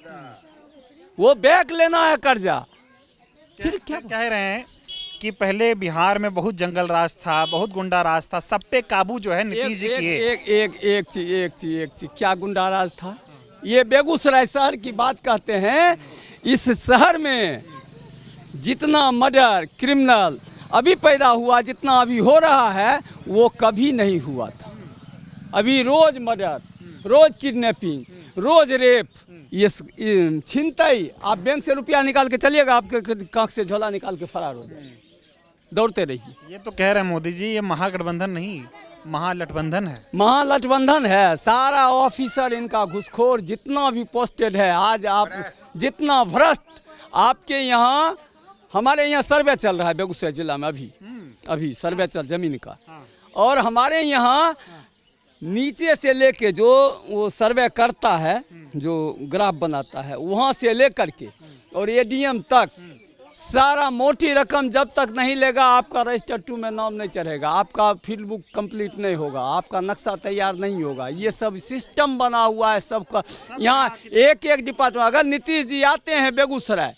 वो बैक लेना है कर्जा। फिर क्या कह रहे हैं कि पहले बिहार में बहुत जंगल राज था, बहुत गुंडा राज था, सब पे काबू जो है नीतीश जी किए। एक चीज क्या गुंडा राज था? ये बेगूसराय शहर की बात कहते हैं। इस शहर में जितना मर्डर क्रिमिनल अभी पैदा हुआ, जितना अभी हो रहा है, वो कभी नहीं हुआ था। अभी रोज मर्डर, रोज किडनैपिंग, रोज रेप, ये छिनतई। आप बैंक से रुपया निकाल के चलिएगा, आपके कांख से झोला निकाल के फरार हो जाए, दौड़ते रहिए। ये तो कह रहे हैं मोदी जी, ये महागठबंधन नहीं, महालठबंधन है। महालठबंधन है। सारा ऑफिसर इनका घुसखोर, जितना भी पोस्टेड है, आज आप जितना भ्रष्ट आपके यहाँ, हमारे यहाँ सर्वे चल रहा है बेगूसराय जिला में, अभी सर्वे चल जमीन का। और हमारे यहाँ नीचे से लेके जो वो सर्वे करता है, जो ग्राफ बनाता है, वहाँ से लेकर के और एडीएम तक सारा मोटी रकम जब तक नहीं लेगा, आपका रजिस्टर 2 में नाम नहीं चढ़ेगा, आपका फील्ड बुक कंप्लीट नहीं होगा, आपका नक्शा तैयार नहीं होगा। ये सब सिस्टम बना हुआ है सबका। यहाँ एक डिपार्टमेंट, अगर नीतीश जी आते हैं बेगूसराय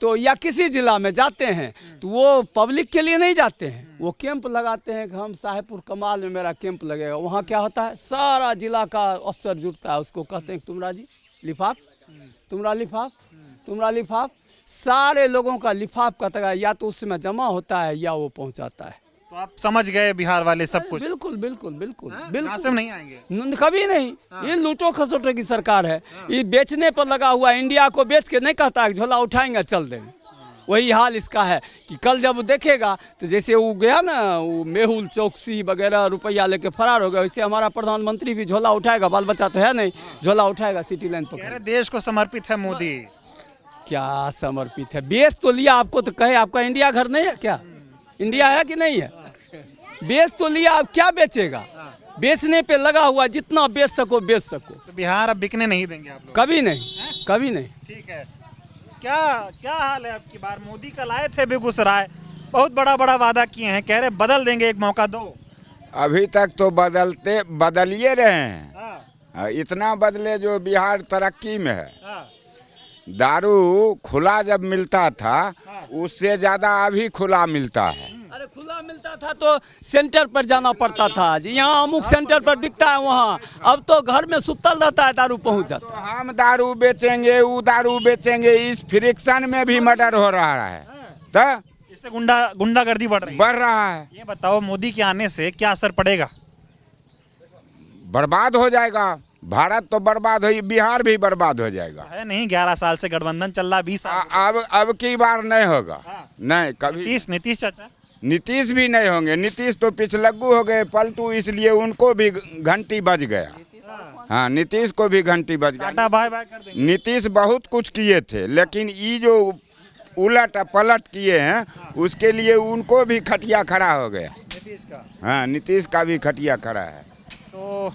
तो या किसी जिला में जाते हैं तो वो पब्लिक के लिए नहीं जाते हैं, वो कैंप लगाते हैं कि हम साहेबपुर कमाल में मेरा कैंप लगेगा। वहाँ क्या होता है, सारा जिला का अफसर जुटता है, उसको कहते हैं तुमरा जी लिफाफ, तुमरा लिफाफ, तुमरा लिफाफ। सारे लोगों का लिफाफ का तगा या तो उसमें जमा होता है या वो पहुंचाता है। तो आप समझ गए बिहार वाले सब कुछ। बिल्कुल बिल्कुल बिल्कुल बिल्कुल से नहीं आएंगे कभी नहीं। ये लूटो खसोटो की सरकार है, ये बेचने पर लगा हुआ। इंडिया को बेच के नहीं कहता है झोला उठाएंगे चल देंगे। वही हाल इसका है कि कल जब देखेगा तो जैसे वो गया ना, वो मेहुल चौकसी वगैरह रुपया लेके फरार हो गया, वैसे हमारा प्रधानमंत्री भी झोला उठाएगा। बाल बच्चा तो है नहीं, झोला उठाएगा, सिटी लाइन पर। देश को समर्पित है मोदी। क्या समर्पित है? बेच तो लिया, आपको तो कहे आपका इंडिया घर नहीं है क्या? इंडिया है कि नहीं है? बेच तो लिया, आप क्या बेचेगा? बेचने पे लगा हुआ, जितना बेच सको बेच सको। तो बिहार अब बिकने नहीं देंगे आप लोग? कभी नहीं, कभी नहीं। ठीक है। क्या हाल है आपकी बार? मोदी कल आए थे बेगूसराय, बहुत बड़ा वादा किए हैं, कह रहे बदल देंगे, एक मौका दो। अभी तक तो बदलिए रहे हैं। इतना बदले जो बिहार तरक्की में है। दारू खुला जब मिलता था उससे ज्यादा अभी खुला मिलता है। अरे खुला मिलता था तो सेंटर पर जाना पड़ता था जी, यहाँ अमुक सेंटर पर बिकता है वहाँ, अब तो घर में सुतल रहता है, दारू पहुँच जाता है। तो हम दारू बेचेंगे, वो दारू बेचेंगे, इस फ्रिक्शन में भी मर्डर हो रहा है। तो इससे गुंडागर्दी बढ़ रहा है। ये बताओ मोदी के आने से क्या असर पड़ेगा? बर्बाद हो जाएगा भारत, तो बर्बाद हो, बिहार भी बर्बाद हो जाएगा। है नहीं, 11 साल से गठबंधन चल रहा, 20 साल। अब की बार नहीं होगा। नहीं कभी। नीतीश चाचा? नीतीश भी नहीं होंगे। नीतीश तो पिछलग्गू हो गए, पलटू, इसलिए उनको भी घंटी बज गया। हाँ, नीतीश को भी घंटी बज गया। बाय बाय कर देंगे। नीतीश बहुत कुछ किए थे, लेकिन ये जो उलट पलट किए हैं उसके लिए उनको भी खटिया खड़ा हो गया। नीतीश का? हाँ, नीतीश का भी खटिया खड़ा है। तो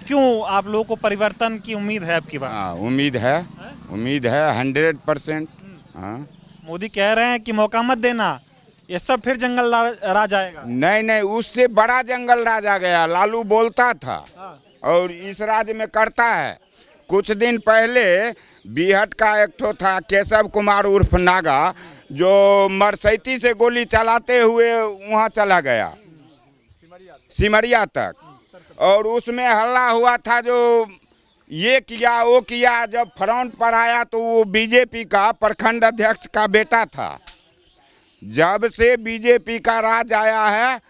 क्यों आप लोगों को परिवर्तन की उम्मीद है आपकी बात? हाँ, उम्मीद है 100%। हाँ, मोदी कह रहे हैं कि मौका मत देना, ये सब फिर जंगल राज आएगा। नहीं, उससे बड़ा जंगल राज आ गया। लालू बोलता था और इस राज्य में करता है। कुछ दिन पहले बीहट का एक ठो था केशव कुमार उर्फ नागा, जो मरसैती से गोली चलाते हुए वहाँ चला गया सिमरिया तक, और उसमें हल्ला हुआ था जो ये किया वो किया। जब फ्रंट पर आया तो वो बीजेपी का प्रखंड अध्यक्ष का बेटा था। जब से बीजेपी का राज आया है,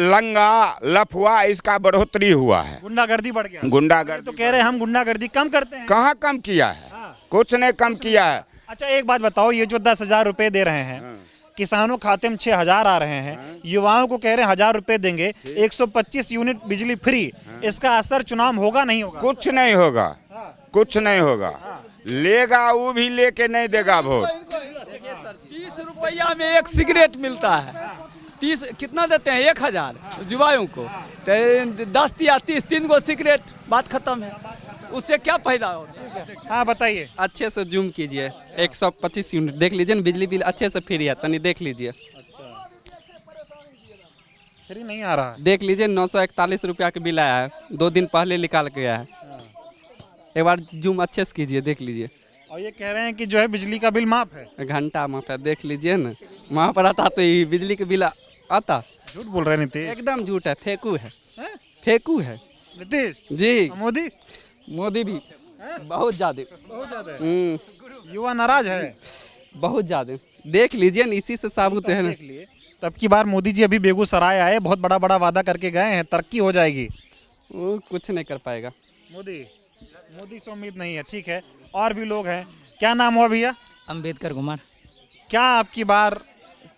लंगा लफुआ इसका बढ़ोतरी हुआ है, गुंडागर्दी बढ़ गया। गुंडागर्दी तो कह रहे हैं हम गुंडागर्दी कम करते हैं। कहाँ कम किया है? कुछ नहीं कम किया है। अच्छा एक बात बताओ, ये जो 10,000 रुपए दे रहे हैं, किसानों खाते में 6,000 आ रहे हैं, युवाओं को कह रहे हैं 1,000 रुपए देंगे, 125 यूनिट बिजली फ्री, इसका असर चुनाव होगा नहीं होगा? कुछ नहीं होगा, कुछ नहीं होगा। लेगा वो भी लेके नहीं देगा वोट। 30 रुपया में एक सिगरेट मिलता है। 30 कितना देते हैं? 1,000 युवाओं को, तो 10 या 30 3 गो सिगरेट, बात खत्म है। उससे क्या फायदा होगा? हाँ बताइए। अच्छे से जूम कीजिए, 125 यूनिट देख लीजिए, बिजली बिल अच्छे से फ्री है, तनी देख लीजिए। फ्री नहीं आ रहा? देख लीजिए 941 रुपया का बिल आया है, 2 दिन पहले निकाल के गया है। एक बार जूम अच्छे से कीजिए, देख लीजिए। और ये कह रहे हैं कि जो है बिजली का बिल माफ है। घंटा माफ है, देख लीजिए ना। वहाँ पर आता तो ये बिजली का बिल आता। झूठ बोल रहे हैं नीतीश। एकदम झूठ है, फेकू है, फेकू है नीतीश जी। मोदी मोदी भी बहुत ज्यादा, बहुत ज्यादा युवा नाराज है, बहुत ज्यादा। देख लीजिए ना, इसी से साबुत है ना। तब की बार मोदी जी अभी बेगूसराय आए, बहुत बड़ा बड़ा वादा करके गए हैं, तरक्की हो जाएगी। वो कुछ नहीं कर पाएगा। मोदी से उम्मीद नहीं है। ठीक है, और भी लोग हैं। क्या नाम हुआ भैया? अंबेडकर कुमार। क्या आपकी बार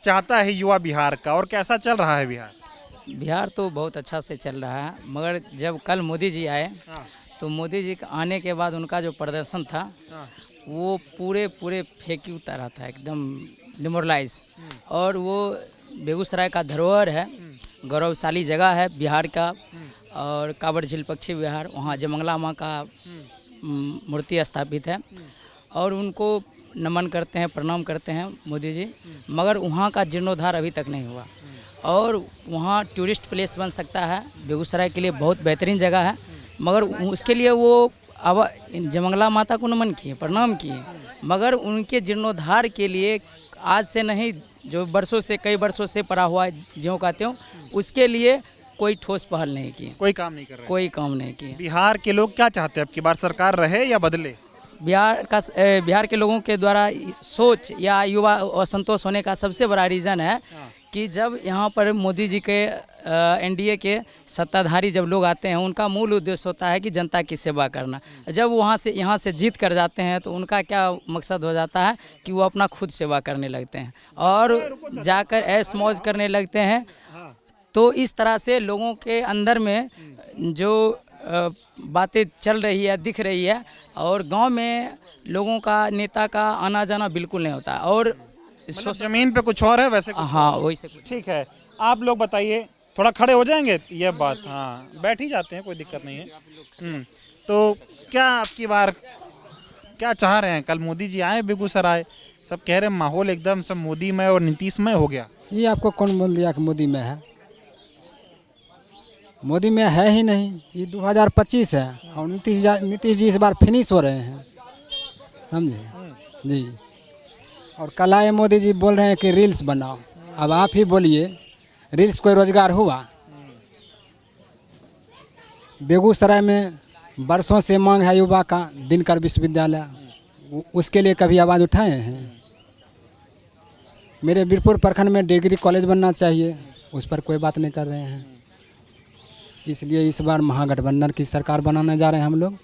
चाहता है युवा बिहार का, और कैसा चल रहा है बिहार? बिहार तो बहुत अच्छा से चल रहा है, मगर जब कल मोदी जी आए तो मोदी जी आने के बाद उनका जो प्रदर्शन था वो पूरे फेंकी तरह था, एकदम डिमोरलाइज। और वो बेगूसराय का धरोहर है, गौरवशाली जगह है बिहार का। और कांवड़ झील पक्षी विहार, वहाँ जयमंगला माँ का मूर्ति स्थापित है, और उनको नमन करते हैं, प्रणाम करते हैं मोदी जी। मगर वहाँ का जीर्णोद्धार अभी तक नहीं हुआ, और वहाँ टूरिस्ट प्लेस बन सकता है, बेगूसराय के लिए बहुत बेहतरीन जगह है। मगर उसके लिए वो अब जयमंगला माता को नमन किए, प्रणाम किए, मगर उनके जीर्णोद्धार के लिए आज से नहीं, जो वर्षों से, कई वर्षों से पड़ा हुआ है ज्यों का त्यों, उसके लिए कोई ठोस पहल नहीं की, कोई काम नहीं कर रहे, कोई काम नहीं किए। बिहार के लोग क्या चाहते हैं, अब की बार सरकार रहे या बदले? बिहार के लोगों के द्वारा सोच या युवा असंतोष होने का सबसे बड़ा रीज़न है कि जब यहाँ पर मोदी जी के एनडीए के सत्ताधारी जब लोग आते हैं, उनका मूल उद्देश्य होता है कि जनता की सेवा करना। जब यहाँ से जीत कर जाते हैं तो उनका क्या मकसद हो जाता है कि वो अपना खुद सेवा करने लगते हैं और जाकर ऐश मौज करने लगते हैं। तो इस तरह से लोगों के अंदर में जो बातें चल रही है, दिख रही है, और गांव में लोगों का, नेता का आना जाना बिल्कुल नहीं होता। और जमीन पे कुछ और है वैसे कुछ? हाँ वैसे कुछ। ठीक है, आप लोग बताइए, थोड़ा खड़े हो जाएंगे, ये बात। हाँ बैठ ही जाते हैं, कोई दिक्कत नहीं है। तो क्या आपकी बार क्या चाह रहे हैं? कल मोदी जी आए बेगूसराय, सब कह रहे हैं माहौल एकदम सब मोदी में और नीतीशमय हो गया। ये आपको कौन बोल दिया कि मोदी में है? मोदी में है ही नहीं। ये 2025 है और नीतीश जी इस बार फिनिश हो रहे हैं, समझे जी। और कल आए मोदी जी बोल रहे हैं कि रील्स बनाओ। अब आप ही बोलिए, रील्स कोई रोजगार हुआ? बेगूसराय में बरसों से मांग है युवा का दिनकर विश्वविद्यालय, उसके लिए कभी आवाज़ उठाए हैं? मेरे बीरपुर प्रखंड में डिग्री कॉलेज बनना चाहिए, उस पर कोई बात नहीं कर रहे हैं। इसलिए इस बार महागठबंधन की सरकार बनाने जा रहे हैं हम लोग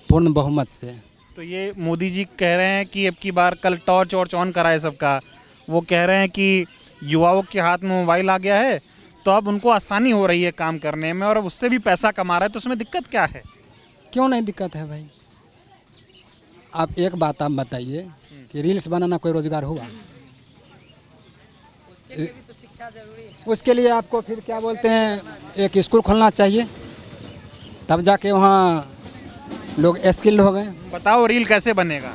पूर्ण बहुमत से। तो ये मोदी जी कह रहे हैं कि अब की बार कल टॉर्च और ऑन कराए सबका। वो कह रहे हैं कि युवाओं के हाथ में मोबाइल आ गया है तो अब उनको आसानी हो रही है काम करने में और अब उससे भी पैसा कमा रहा है, तो उसमें दिक्कत क्या है? क्यों नहीं दिक्कत है भाई? आप एक बात आप बताइए कि रील्स बनाना कोई रोजगार हुआ? उसके लिए आपको फिर क्या बोलते हैं, एक स्कूल खोलना चाहिए, तब जाके वहाँ लोग स्किल्ड हो गए। बताओ रील कैसे बनेगा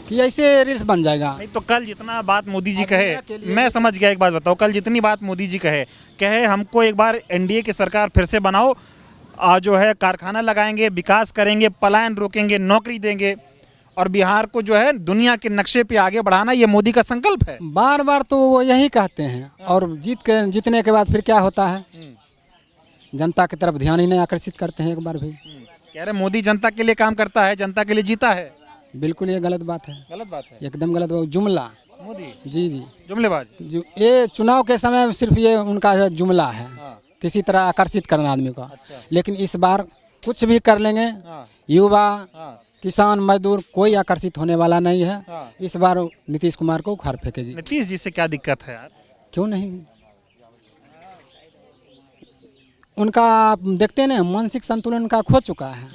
कि ऐसे रील्स बन जाएगा? नहीं तो कल जितना बात मोदी जी कहे, मैं समझ गया। एक बात बताओ, कल जितनी बात मोदी जी कहे हमको एक बार एनडीए की सरकार फिर से बनाओ, जो है कारखाना लगाएंगे, विकास करेंगे, पलायन रोकेंगे, नौकरी देंगे और बिहार को जो है दुनिया के नक्शे पे आगे बढ़ाना, ये मोदी का संकल्प है। बार बार तो वो यही कहते हैं और जीतने के बाद फिर क्या होता है? जनता की तरफ ध्यान ही नहीं आकर्षित करते हैं एक बार भी। कह रहे मोदी जनता के लिए काम करता है, जनता के लिए जीता है। बिल्कुल ये गलत बात है, गलत बात है, एकदम गलत बात। जुमला मोदी जी जी जुमलेबाज। ये चुनाव के समय सिर्फ ये उनका जो जुमला है, किसी तरह आकर्षित करना आदमी को। लेकिन इस बार कुछ भी कर लेंगे, युवा किसान मजदूर कोई आकर्षित होने वाला नहीं है। इस बार नीतीश कुमार को उखाड़ फेंकेगी। नीतीश जी से क्या दिक्कत है यार? क्यों नहीं, उनका आप देखते हैं ना, मानसिक संतुलन का खो चुका है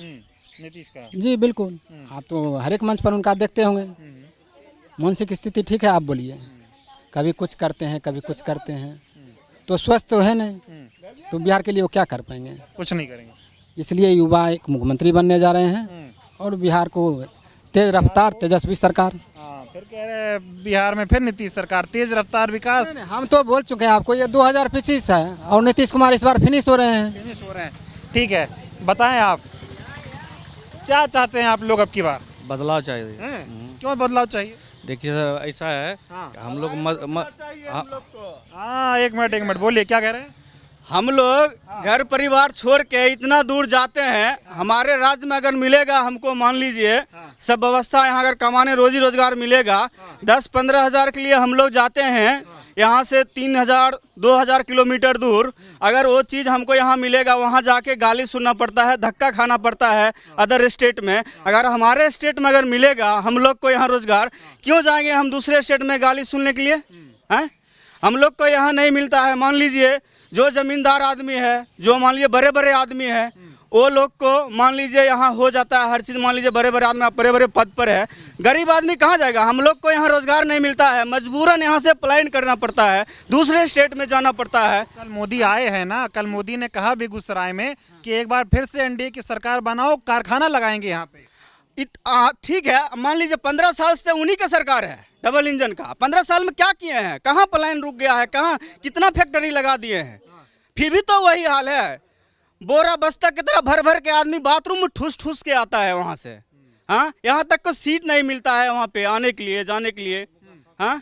नीतीश का। जी बिल्कुल, आप तो हर एक मंच पर उनका देखते होंगे। मानसिक स्थिति ठीक है, आप बोलिए। कभी कुछ करते हैं, कभी कुछ करते हैं, तो स्वस्थ तो है नहीं, तो बिहार के लिए वो क्या कर पाएंगे? कुछ नहीं करेंगे। इसलिए युवा एक मुख्यमंत्री बनने जा रहे हैं और बिहार को तेज रफ्तार तेजस्वी सरकार। फिर कह रहे बिहार में फिर नीतीश सरकार तेज रफ्तार विकास। हम तो बोल चुके हैं आपको, ये 2025 है और नीतीश कुमार इस बार फिनिश हो रहे हैं। ठीक है, बताएं आप क्या चाहते हैं आप लोग अब की बार? बदलाव चाहिए। क्यों बदलाव चाहिए? देखिए ऐसा है, हम लोग हाँ एक मिनट बोलिए, क्या कह रहे हैं? हम लोग घर परिवार छोड़ के इतना दूर जाते हैं, हमारे राज्य में अगर मिलेगा हमको, मान लीजिए सब व्यवस्था यहाँ अगर कमाने रोजी रोजगार मिलेगा, 10-15 हज़ार के लिए हम लोग जाते हैं यहाँ से 3,000-2,000 किलोमीटर दूर। अगर वो चीज़ हमको यहाँ मिलेगा, वहाँ जाके गाली सुनना पड़ता है, धक्का खाना पड़ता है अदर स्टेट में। अगर हमारे स्टेट में अगर मिलेगा हम लोग को यहाँ रोजगार, क्यों जाएंगे हम दूसरे स्टेट में गाली सुनने के लिए? हैं, हम लोग को यहाँ नहीं मिलता है। मान लीजिए जो जमींदार आदमी है, जो मान लीजिए बड़े बड़े आदमी है, वो लोग को मान लीजिए यहाँ हो जाता है हर चीज़। मान लीजिए बड़े बड़े आदमी बड़े बड़े पद पर है, गरीब आदमी कहाँ जाएगा? हम लोग को यहाँ रोजगार नहीं मिलता है, मजबूरन यहाँ से पलायन करना पड़ता है, दूसरे स्टेट में जाना पड़ता है। कल मोदी आए हैं ना, कल मोदी ने कहा बेगूसराय में कि एक बार फिर से एनडीए की सरकार बनाओ, कारखाना लगाएंगे यहाँ पे। ठीक है, मान लीजिए 15 साल से उन्हीं का सरकार है डबल इंजन का। 15 साल में क्या किए हैं? कहाँ पलायन रुक गया है? कहाँ कितना फैक्ट्री लगा दिए हैं? फिर भी तो वही हाल है, बोरा बस्ता की तरह भर भर के आदमी बाथरूम में ठूस ठूस के आता है वहाँ से। हाँ, यहाँ तक को सीट नहीं मिलता है वहाँ पे आने के लिए, जाने के लिए। हाँ,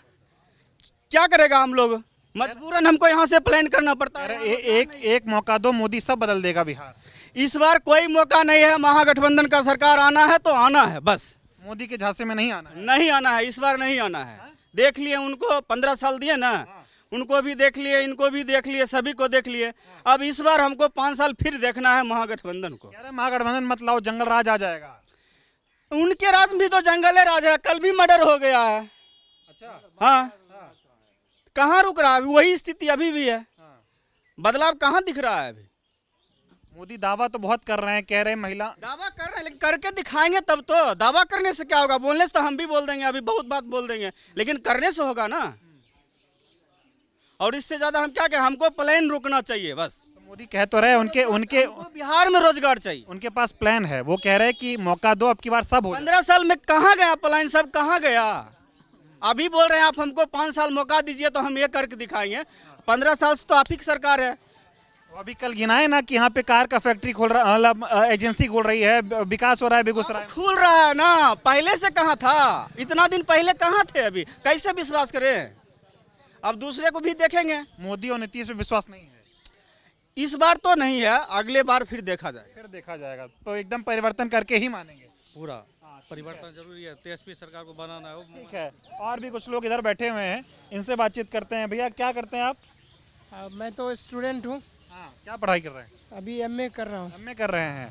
क्या करेगा हम लोग? मजबूरन हमको यहाँ से प्लान करना पड़ता है। एक मौका दो, मोदी सब बदल देगा बिहार। इस बार कोई मौका नहीं है, महागठबंधन का सरकार आना है तो आना है बस। मोदी के झांसे में नहीं आना है। नहीं आना है, इस बार नहीं आना है। देख लिए उनको, 15 साल दिए ना, उनको भी देख लिए, इनको भी देख लिए, सभी को देख लिए। अब इस बार हमको 5 साल फिर देखना है महागठबंधन को। महागठबंधन मत लाओ, जंगल राज आ जाएगा। उनके राज में भी तो जंगल राज है, कल भी मर्डर हो गया है। अच्छा, हाँ, कहाँ रुक रहा है? वही स्थिति अभी भी है, बदलाव कहाँ दिख रहा है? अभी मोदी दावा तो बहुत कर रहे हैं, कह रहे हैं महिला दावा कर रहे हैं, लेकिन करके दिखाएंगे तब तो। दावा करने से क्या होगा? बोलने से तो हम भी बोल देंगे, अभी बहुत बात बोल देंगे, लेकिन करने से होगा ना। और इससे ज्यादा हम क्या कहें? हमको प्लान रुकना चाहिए बस। तो मोदी कह तो रहे उनके बिहार में रोजगार चाहिए, उनके पास प्लान है। वो कह रहे हैं कि मौका दो, अब की बार सब हो। 15 साल में कहाँ गया प्लान? सब कहाँ गया? अभी बोल रहे हैं आप हमको 5 साल मौका दीजिए तो हम ये करके दिखाएंगे। 15 साल से तो आप ही की सरकार है। अभी कल गिनाए ना कि यहाँ पे कार का फैक्ट्री खोल रहा, मतलब एजेंसी खोल रही है, विकास हो रहा है बेगूसराय। खुल रहा है ना, पहले से कहाँ था? इतना दिन पहले कहाँ थे? अभी कैसे विश्वास करें? अब दूसरे को भी देखेंगे। मोदी और नीतीश पे विश्वास नहीं है इस बार तो नहीं है, अगले बार फिर देखा जाएगा। तो एकदम परिवर्तन करके ही मानेंगे। पूरा परिवर्तन जरूरी है, तेजस्वी सरकार को बनाना है। ठीक है, और भी कुछ लोग इधर बैठे हुए हैं, इनसे बातचीत करते हैं। भैया क्या करते हैं आप? मैं तो स्टूडेंट हूँ। क्या पढ़ाई कर रहे हैं? अभी एमए कर रहा हूँ। एमए कर रहे हैं।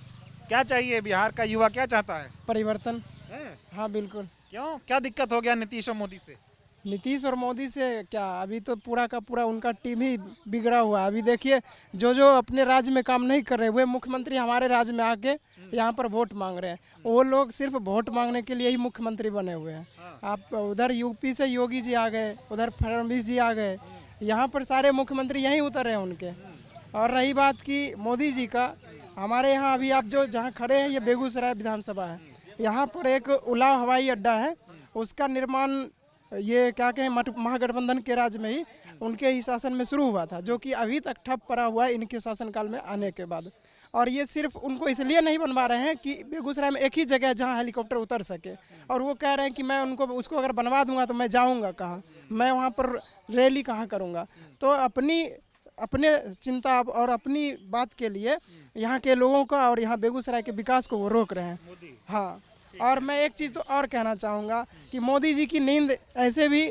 क्या चाहिए? बिहार का युवा क्या चाहता है? परिवर्तन। हाँ बिल्कुल। क्यों, क्या दिक्कत हो गया नीतीश और मोदी से? नीतीश और मोदी से क्या, अभी तो पूरा का पूरा उनका टीम ही बिगड़ा हुआ है। अभी देखिए, जो अपने राज्य में काम नहीं कर रहे, वे मुख्यमंत्री हमारे राज्य में आके यहाँ पर वोट मांग रहे हैं। वो लोग सिर्फ वोट मांगने के लिए ही मुख्यमंत्री बने हुए हैं। आप उधर यूपी से योगी जी आ गए, उधर फडणवीस जी आ गए, यहाँ पर सारे मुख्यमंत्री यहीं उतर रहे हैं उनके। और रही बात की मोदी जी का, हमारे यहाँ अभी आप जो जहाँ खड़े हैं, ये बेगूसराय विधानसभा है। यहाँ पर एक उलाव हवाई अड्डा है, उसका निर्माण ये क्या कहें महागठबंधन के राज्य में ही उनके ही शासन में शुरू हुआ था, जो कि अभी तक ठप पड़ा हुआ है इनके शासनकाल में आने के बाद। और ये सिर्फ उनको इसलिए नहीं बनवा रहे हैं कि बेगूसराय में एक ही जगह है जहाँ हेलीकॉप्टर उतर सके, और वो कह रहे हैं कि मैं उसको अगर बनवा दूंगा तो मैं जाऊंगा कहाँ, मैं वहाँ पर रैली कहाँ करूँगा। तो अपनी अपने चिंता और अपनी बात के लिए यहाँ के लोगों का और यहाँ बेगूसराय के विकास को वो रोक रहे हैं। हाँ, और मैं एक चीज़ तो और कहना चाहूँगा कि मोदी जी की नींद ऐसे भी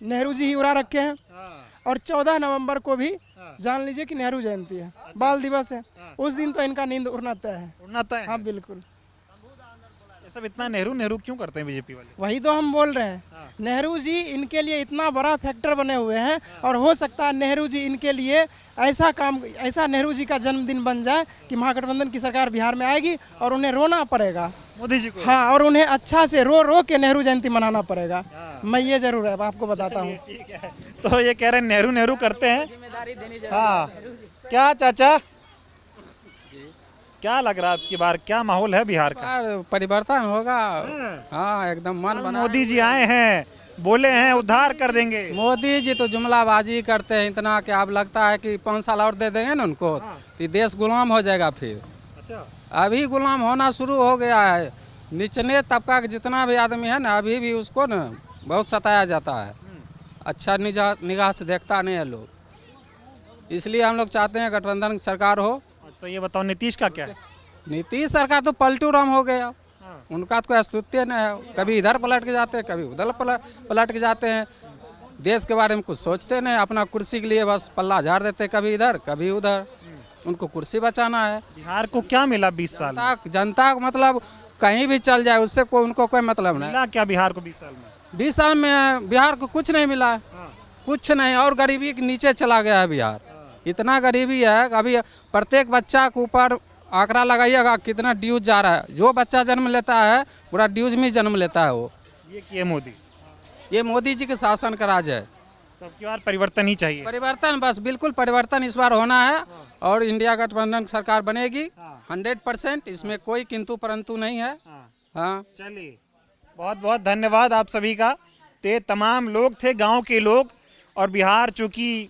नेहरू जी ही उड़ा रखे हैं। और 14 नवंबर को भी जान लीजिए कि नेहरू जयंती है, बाल दिवस है, उस दिन तो इनका नींद उड़ना तय है। उड़ना तय है? हाँ बिल्कुल। ये सब इतना नेहरू नेहरू क्यों करते हैं बीजेपी वाले? वही तो हम बोल रहे हैं, नेहरू जी इनके लिए इतना बड़ा फैक्टर बने हुए हैं, और हो सकता है नेहरू जी इनके लिए ऐसा नेहरू जी का जन्मदिन बन जाए कि महागठबंधन की सरकार बिहार में आएगी और उन्हें रोना पड़ेगा मोदी जी को। हाँ, और उन्हें अच्छा से रो रो के नेहरू जयंती मनाना पड़ेगा। मैं ये जरूर है आपको बताता हूँ। ठीक है, तो ये कह रहे हैं नेहरू नेहरू करते हैं। हाँ, क्या चाचा क्या लग रहा है आपकी बार, क्या माहौल है बिहार का? परिवर्तन होगा। हाँ, एकदम मन बना। मोदी जी आए हैं, बोले हैं उद्धार कर देंगे। मोदी जी तो जुमलाबाजी करते हैं इतना कि अब लगता है कि 5 साल और दे देंगे ना उनको तो देश गुलाम हो जाएगा फिर। अच्छा, अभी गुलाम होना शुरू हो गया है। निचले तबका के जितना भी आदमी है ना, अभी भी उसको ना बहुत सताया जाता है। अच्छा निगाह से देखता नहीं है लोग, इसलिए हम लोग चाहते हैं गठबंधन की सरकार हो। तो ये बताओ नीतीश का क्या है? नीतीश सरकार तो पलटू राम हो गया। उनका तो कोई अस्तित्व नहीं है, कभी इधर पलट के जाते हैं, कभी उधर पलट के जाते हैं। देश के बारे में कुछ सोचते नहीं, अपना कुर्सी के लिए बस पल्ला झाड़ देते, कभी इधर कभी उधर। उनको कुर्सी बचाना है। बिहार को क्या मिला 20 साल में? जनता को मतलब कहीं भी चल जाए उससे उनको कोई मतलब नहीं। मिला क्या बिहार को 20 साल में? 20 साल में बिहार को कुछ नहीं मिला, कुछ नहीं, और गरीबी के नीचे चला गया है बिहार। इतना गरीबी है, अभी प्रत्येक बच्चा के ऊपर आंकड़ा लगाइएगा कितना ड्यूज जा रहा है। जो बच्चा जन्म लेता है पूरा ड्यूज में जन्म लेता है वो। ये किए मोदी? ये मोदी जी के शासन का राज है। तो अब की बार परिवर्तन ही चाहिए। परिवर्तन, बस बिल्कुल परिवर्तन इस बार होना है और इंडिया गठबंधन सरकार बनेगी 100%, इसमें कोई किंतु परंतु नहीं है। हाँ, चलिए, बहुत बहुत धन्यवाद आप सभी का। ते तमाम लोग थे, गांव के लोग, और बिहार चूँकि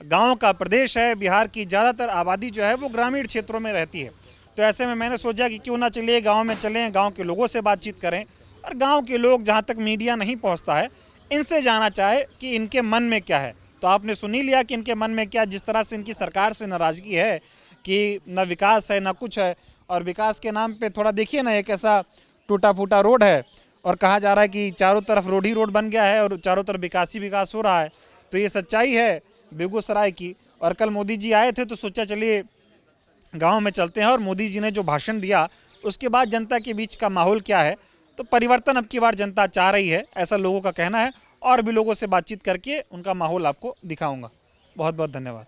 गांव का प्रदेश है, बिहार की ज़्यादातर आबादी जो है वो ग्रामीण क्षेत्रों में रहती है। तो ऐसे में मैंने सोचा कि क्यों ना चलिए गांव में चलें, गांव के लोगों से बातचीत करें, और गांव के लोग जहां तक मीडिया नहीं पहुंचता है इनसे जाना चाहे कि इनके मन में क्या है। तो आपने सुन ही लिया कि इनके मन में क्या, जिस तरह से इनकी सरकार से नाराज़गी है कि न विकास है न कुछ है, और विकास के नाम पे थोड़ा देखिए ना, एक ऐसा टूटा फूटा रोड है और कहा जा रहा है कि चारों तरफ रोड ही रोड बन गया है और चारों तरफ विकास ही विकास हो रहा है। तो ये सच्चाई है बेगूसराय की। और कल मोदी जी आए थे तो सोचा चलिए गांव में चलते हैं, और मोदी जी ने जो भाषण दिया उसके बाद जनता के बीच का माहौल क्या है। तो परिवर्तन अब की बार जनता चाह रही है, ऐसा लोगों का कहना है, और भी लोगों से बातचीत करके उनका माहौल आपको दिखाऊंगा। बहुत बहुत धन्यवाद।